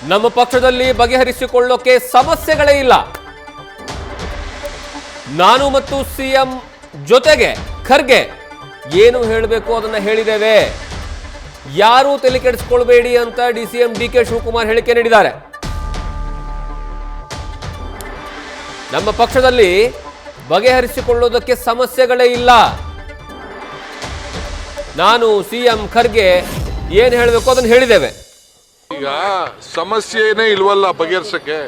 ನಮ್ಮ ಪಕ್ಷದಲ್ಲಿ ಬಗೆಹರಿಸಿಕೊಳ್ಳೋಕೆ ಸಮಸ್ಯೆಗಳೇ ಇಲ್ಲ. ನಾನು ಮತ್ತು ಸಿಎಂ ಜೊತೆಗೆ ಖರ್ಗೆ ಏನು ಹೇಳಬೇಕು ಅದನ್ನ ಹೇಳಿದ್ದೇವೆ. ಯಾರೂ ತಲೆ ಕೆಡಿಸಿಕೊಳ್ಳಬೇಡಿ ಅಂತ ಡಿಸಿಎಂ ಡಿಕೆ ಶಿವಕುಮಾರ್ ಹೇಳಿಕೆ ನೀಡಿದ್ದಾರೆ. ನಮ್ಮ ಪಕ್ಷದಲ್ಲಿ ಬಗೆಹರಿಸಿಕೊಳ್ಳೋದಕ್ಕೆ ಸಮಸ್ಯೆಗಳೇ ಇಲ್ಲ. ನಾನು ಸಿಎಂ ಖರ್ಗೆ ಏನು ಹೇಳಬೇಕು ಅದನ್ನು ಹೇಳಿದ್ದೇವೆ. ಈಗ ಸಮಸ್ಯೆನೇ ಇಲ್ವಲ್ಲ ಬಗೆಹರಿಸಕ್ಕೆ.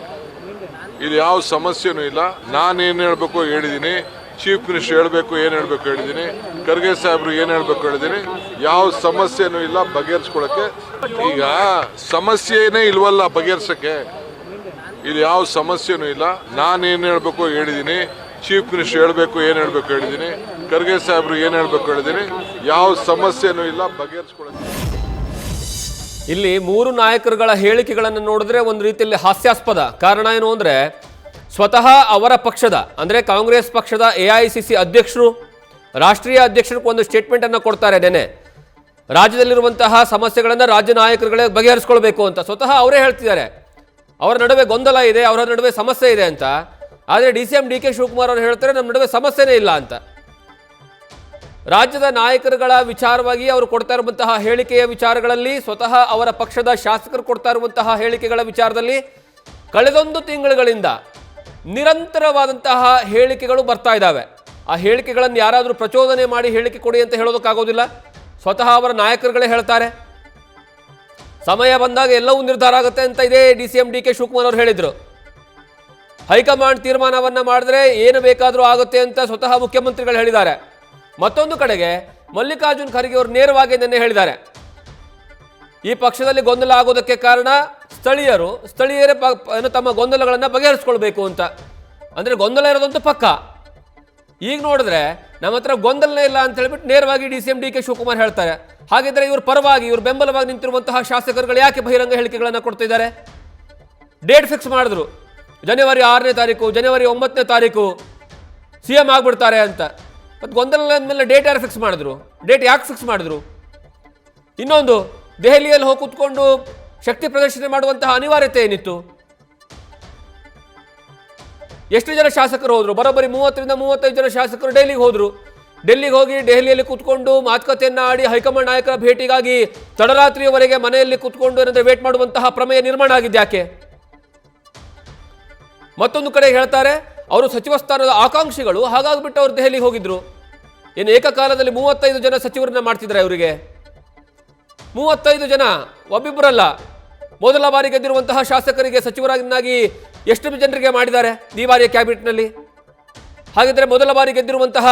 ಇಲ್ಲಿ ಯಾವ ಸಮಸ್ಯೆನೂ ಇಲ್ಲ. ನಾನೇನು ಹೇಳಬೇಕು ಹೇಳಿದ್ದೀನಿ, ಚೀಫ್ ಮಿನಿಸ್ಟರ್ ಹೇಳಬೇಕು ಏನು ಹೇಳಬೇಕು ಹೇಳಿದ್ದೀನಿ, ಖರ್ಗೆ ಸಾಹೇಬ್ರು ಏನು ಹೇಳಬೇಕು ಹೇಳಿದ್ದೀನಿ. ಯಾವ ಸಮಸ್ಯೆನೂ ಇಲ್ಲ ಬಗೆಹರಿಸ್ಕೊಳಕ್ಕೆ. ಈಗ ಸಮಸ್ಯೆನೇ ಇಲ್ವಲ್ಲ ಬಗೆಹರಿಸಕ್ಕೆ. ಇಲ್ಲಿ ಯಾವ ಸಮಸ್ಯೆನೂ ಇಲ್ಲ. ನಾನೇನು ಹೇಳಬೇಕು ಹೇಳಿದ್ದೀನಿ, ಚೀಫ್ ಮಿನಿಸ್ಟರ್ ಹೇಳಬೇಕು ಏನು ಹೇಳಬೇಕು ಹೇಳಿದ್ದೀನಿ, ಖರ್ಗೆ ಸಾಹೇಬ್ರು ಏನು ಹೇಳಬೇಕು ಹೇಳಿದ್ದೀನಿ. ಯಾವ ಸಮಸ್ಯೆನೂ ಇಲ್ಲ ಬಗೆಹರಿಸ್ಕೊಳಕ್ಕೆ. ಇಲ್ಲಿ ಮೂರು ನಾಯಕರುಗಳ ಹೇಳಿಕೆಗಳನ್ನು ನೋಡಿದ್ರೆ ಒಂದು ರೀತಿಯಲ್ಲಿ ಹಾಸ್ಯಾಸ್ಪದ. ಕಾರಣ ಏನು ಅಂದರೆ, ಸ್ವತಃ ಅವರ ಪಕ್ಷದ ಅಂದರೆ ಕಾಂಗ್ರೆಸ್ ಪಕ್ಷದ AICC ಅಧ್ಯಕ್ಷರು, ರಾಷ್ಟ್ರೀಯ ಅಧ್ಯಕ್ಷರು ಒಂದು ಸ್ಟೇಟ್ಮೆಂಟ್ ಅನ್ನು ಕೊಡ್ತಾರೆ. ನೆನೆ ರಾಜ್ಯದಲ್ಲಿರುವಂತಹ ಸಮಸ್ಯೆಗಳನ್ನು ರಾಜ್ಯ ನಾಯಕರುಗಳೇ ಬಗೆಹರಿಸ್ಕೊಳ್ಬೇಕು ಅಂತ ಸ್ವತಃ ಅವರೇ ಹೇಳ್ತಿದ್ದಾರೆ. ಅವರ ನಡುವೆ ಗೊಂದಲ ಇದೆ, ಅವರ ನಡುವೆ ಸಮಸ್ಯೆ ಇದೆ ಅಂತ. ಆದರೆ DCM DK ಶಿವಕುಮಾರ್ ಅವರು ಹೇಳ್ತಾರೆ ನಮ್ಮ ನಡುವೆ ಸಮಸ್ಯೆನೇ ಇಲ್ಲ ಅಂತ. ರಾಜ್ಯದ ನಾಯಕರುಗಳ ವಿಚಾರವಾಗಿ ಅವರು ಕೊಡ್ತಾ ಇರುವಂತಹ ಹೇಳಿಕೆಯ ವಿಚಾರಗಳಲ್ಲಿ, ಸ್ವತಃ ಅವರ ಪಕ್ಷದ ಶಾಸಕರು ಕೊಡ್ತಾ ಇರುವಂತಹ ಹೇಳಿಕೆಗಳ ವಿಚಾರದಲ್ಲಿ ಕಳೆದೊಂದು ತಿಂಗಳುಗಳಿಂದ ನಿರಂತರವಾದಂತಹ ಹೇಳಿಕೆಗಳು ಬರ್ತಾ ಇದ್ದಾವೆ. ಆ ಹೇಳಿಕೆಗಳನ್ನು ಯಾರಾದರೂ ಪ್ರಚೋದನೆ ಮಾಡಿ ಹೇಳಿಕೆ ಕೊಡಿ ಅಂತ ಹೇಳೋದಕ್ಕಾಗೋದಿಲ್ಲ. ಸ್ವತಃ ಅವರ ನಾಯಕರುಗಳೇ ಹೇಳ್ತಾರೆ. ಸಮಯ ಬಂದಾಗ ಎಲ್ಲವೂ ನಿರ್ಧಾರ ಆಗುತ್ತೆ ಅಂತ ಇದೇ DCM DK ಶಿವಕುಮಾರ್ ಅವರು ಹೇಳಿದರು. ಹೈಕಮಾಂಡ್ ತೀರ್ಮಾನವನ್ನ ಮಾಡಿದ್ರೆ ಏನು ಬೇಕಾದರೂ ಆಗುತ್ತೆ ಅಂತ ಸ್ವತಃ ಮುಖ್ಯಮಂತ್ರಿಗಳು ಹೇಳಿದ್ದಾರೆ. ಮತ್ತೊಂದು ಕಡೆಗೆ ಮಲ್ಲಿಕಾರ್ಜುನ್ ಖರ್ಗೆ ಅವರು ನೇರವಾಗಿ ನಿನ್ನೆ ಹೇಳಿದ್ದಾರೆ, ಈ ಪಕ್ಷದಲ್ಲಿ ಗೊಂದಲ ಆಗೋದಕ್ಕೆ ಕಾರಣ ಸ್ಥಳೀಯರೇ ತಮ್ಮ ಗೊಂದಲಗಳನ್ನು ಬಗೆಹರಿಸ್ಕೊಳ್ಬೇಕು ಅಂತ. ಅಂದರೆ ಗೊಂದಲ ಇರೋದಂತೂ ಪಕ್ಕ. ಈಗ ನೋಡಿದ್ರೆ ನಮ್ಮ ಹತ್ರ ಗೊಂದಲನೇ ಇಲ್ಲ ಅಂತ ಹೇಳ್ಬಿಟ್ಟು ನೇರವಾಗಿ DCM DK ಶಿವಕುಮಾರ್ ಹೇಳ್ತಾರೆ. ಹಾಗಿದ್ರೆ ಇವ್ರ ಪರವಾಗಿ, ಇವ್ರ ಬೆಂಬಲವಾಗಿ ನಿಂತಿರುವಂತಹ ಶಾಸಕರುಗಳು ಯಾಕೆ ಬಹಿರಂಗ ಹೇಳಿಕೆಗಳನ್ನು ಕೊಡ್ತಿದ್ದಾರೆ? ಡೇಟ್ ಫಿಕ್ಸ್ ಮಾಡಿದ್ರು, ಜನವರಿ 6ನೇ ತಾರೀಕು, ಜನವರಿ 9ನೇ ತಾರೀಕು CM ಆಗ್ಬಿಡ್ತಾರೆ ಅಂತ. ಮತ್ತು ಗೊಂದಲ ಅಂದಮೇಲೆ ಡೇಟ್ ಯಾರು ಫಿಕ್ಸ್ ಮಾಡಿದ್ರು? ಡೇಟ್ ಯಾಕೆ ಫಿಕ್ಸ್ ಮಾಡಿದ್ರು? ಇನ್ನೊಂದು, ದೆಹಲಿಯಲ್ಲಿ ಹೋಗಿ ಕೂತ್ಕೊಂಡು ಶಕ್ತಿ ಪ್ರದರ್ಶನ ಮಾಡುವಂತಹ ಅನಿವಾರ್ಯತೆ ಏನಿತ್ತು? ಎಷ್ಟು ಜನ ಶಾಸಕರು ಹೋದ್ರು? ಬರೋಬ್ಬರಿ 30ರಿಂದ 35 ಜನ ಶಾಸಕರು ಡೆಲ್ಲಿಗೆ ಹೋದ್ರು. ಡೆಲ್ಲಿಗೆ ಹೋಗಿ ದೆಹಲಿಯಲ್ಲಿ ಕೂತ್ಕೊಂಡು ಮಾತುಕತೆಯನ್ನು ಆಡಿ ಹೈಕಮಾಂಡ್ ನಾಯಕರ ಭೇಟಿಗಾಗಿ ತಡರಾತ್ರಿಯವರೆಗೆ ಮನೆಯಲ್ಲಿ ಕೂತ್ಕೊಂಡು ಏನಾದರೂ ವೇಟ್ ಮಾಡುವಂತಹ ಪ್ರಮೇಯ ನಿರ್ಮಾಣ ಆಗಿದ್ದು ಯಾಕೆ? ಮತ್ತೊಂದು ಕಡೆ ಹೇಳ್ತಾರೆ, ಅವರು ಸಚಿವ ಸ್ಥಾನದ ಆಕಾಂಕ್ಷಿಗಳು, ಹಾಗಾಗ್ಬಿಟ್ಟು ಅವರು ದೆಹಲಿಗೆ ಹೋಗಿದ್ರು. ಏನು ಏಕಕಾಲದಲ್ಲಿ 35 ಜನ ಸಚಿವರನ್ನ ಮಾಡ್ತಿದ್ದಾರೆ ಅವರಿಗೆ? 35 ಜನ, ಒಬ್ಬಿಬ್ಬರಲ್ಲ. ಮೊದಲ ಬಾರಿ ಗೆದ್ದಿರುವಂತಹ ಶಾಸಕರಿಗೆ ಸಚಿವರಾಗಿ ಎಷ್ಟು ಜನರಿಗೆ ಮಾಡಿದ್ದಾರೆ ಈ ಬಾರಿಯ ಕ್ಯಾಬಿನೆಟ್ನಲ್ಲಿ? ಹಾಗಿದ್ರೆ ಮೊದಲ ಬಾರಿ ಗೆದ್ದಿರುವಂತಹ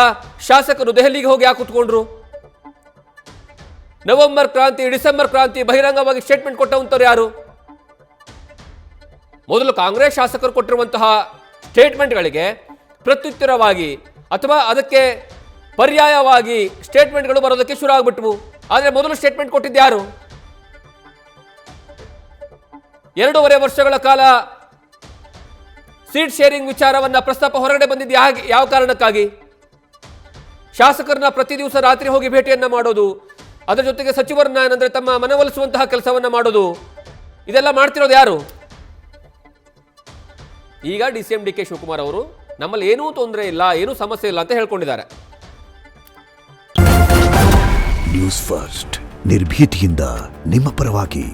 ಶಾಸಕರು ದೆಹಲಿಗೆ ಹೋಗಿ ಯಾಕೆ ಕೂತ್ಕೊಂಡ್ರು? ನವೆಂಬರ್ ಕ್ರಾಂತಿ, ಡಿಸೆಂಬರ್ ಕ್ರಾಂತಿ ಬಹಿರಂಗವಾಗಿ ಸ್ಟೇಟ್ಮೆಂಟ್ ಕೊಟ್ಟವಂತವ್ರು ಯಾರು? ಮೊದಲು ಕಾಂಗ್ರೆಸ್ ಶಾಸಕರು ಕೊಟ್ಟಿರುವಂತಹ ಸ್ಟೇಟ್ಮೆಂಟ್ಗಳಿಗೆ ಪ್ರತ್ಯುತ್ತರವಾಗಿ ಅಥವಾ ಅದಕ್ಕೆ ಪರ್ಯಾಯವಾಗಿ ಸ್ಟೇಟ್ಮೆಂಟ್ಗಳು ಬರೋದಕ್ಕೆ ಶುರು ಆಗ್ಬಿಟ್ವು. ಆದರೆ ಮೊದಲು ಸ್ಟೇಟ್ಮೆಂಟ್ ಕೊಟ್ಟಿದ್ದು ಯಾರು? 2.5 ವರ್ಷಗಳ ಕಾಲ ಸೀಟ್ ಶೇರಿಂಗ್ ವಿಚಾರವನ್ನ ಪ್ರಸ್ತಾಪ ಹೊರಗಡೆ ಬಂದಿದ್ದು ಯಾವ ಕಾರಣಕ್ಕಾಗಿ? ಶಾಸಕರನ್ನ ಪ್ರತಿ ದಿವಸ ರಾತ್ರಿ ಹೋಗಿ ಭೇಟಿಯನ್ನ ಮಾಡೋದು, ಅದರ ಜೊತೆಗೆ ಸಚಿವರನ್ನ ಏನಂದ್ರೆ ತಮ್ಮ ಮನವೊಲಿಸುವಂತಹ ಕೆಲಸವನ್ನ ಮಾಡೋದು, ಇದೆಲ್ಲ ಮಾಡ್ತಿರೋದು ಯಾರು? ಈಗ DCM DK ಶಿವಕುಮಾರ್ ಅವರು ನಮ್ಮಲ್ಲಿ ಏನೂ ತೊಂದರೆ ಇಲ್ಲ, ಏನೂ ಸಮಸ್ಯೆ ಇಲ್ಲ ಅಂತ ಹೇಳ್ಕೊಂಡಿದ್ದಾರೆ. ನ್ಯೂಸ್ ಫಸ್ಟ್ ನಿರ್ಭೀತಿಯಿಂದ ನಿಮ್ಮ ಪರವಾಗಿ.